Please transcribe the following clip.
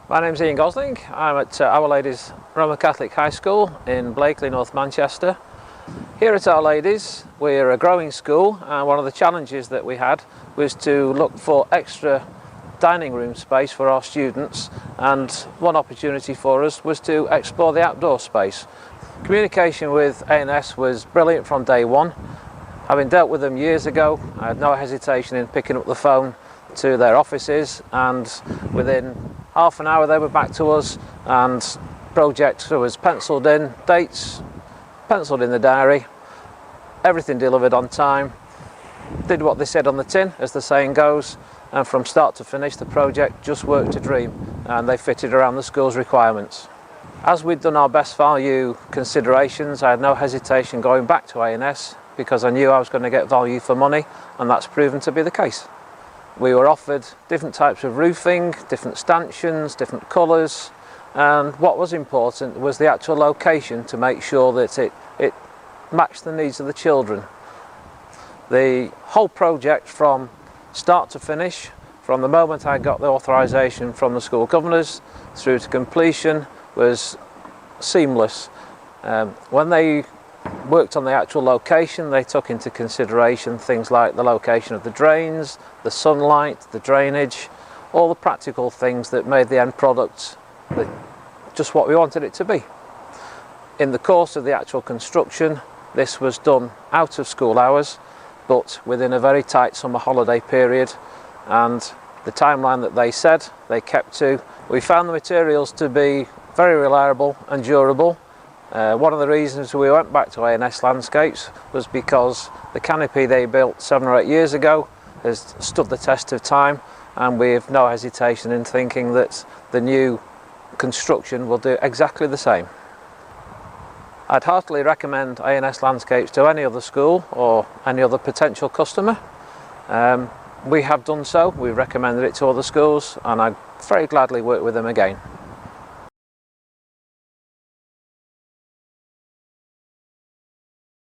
My name's Ian Gosling. I'm at Our Ladies Roman Catholic High School in Blakely, North Manchester. Here at Our Ladies, we're a growing school, and one of the challenges that we had was to look for extra dining room space for our students, and one opportunity for us was to explore the outdoor space. Communication with A&S was brilliant from day one. Having dealt with them years ago, I had no hesitation in picking up the phone to their offices, and within half an hour they were back to us, and project was penciled in, dates penciled in the diary, everything delivered on time, did what they said on the tin, as the saying goes, and from start to finish the project just worked a dream, and they fitted around the school's requirements. As we'd done our best value considerations, I had no hesitation going back to A&S because I knew I was going to get value for money, and that's proven to be the case. We were offered different types of roofing, different stanchions, different colours, and what was important was the actual location to make sure that it matched the needs of the children. The whole project from start to finish, from the moment I got the authorisation from the school governors through to completion, was seamless. When they worked on the actual location, they took into consideration things like the location of the drains, the sunlight, the drainage, all the practical things that made the end product just what we wanted it to be. In the course of the actual construction, this was done out of school hours, but within a very tight summer holiday period, and the timeline that they said they kept to. We found the materials to be very reliable and durable. One of the reasons we went back to A&S Landscapes was because the canopy they built 7 or 8 years ago has stood the test of time, and we have no hesitation in thinking that the new construction will do exactly the same. I'd heartily recommend A&S Landscapes to any other school or any other potential customer. We have done so, we've recommended it to other schools, and I'd very gladly work with them again.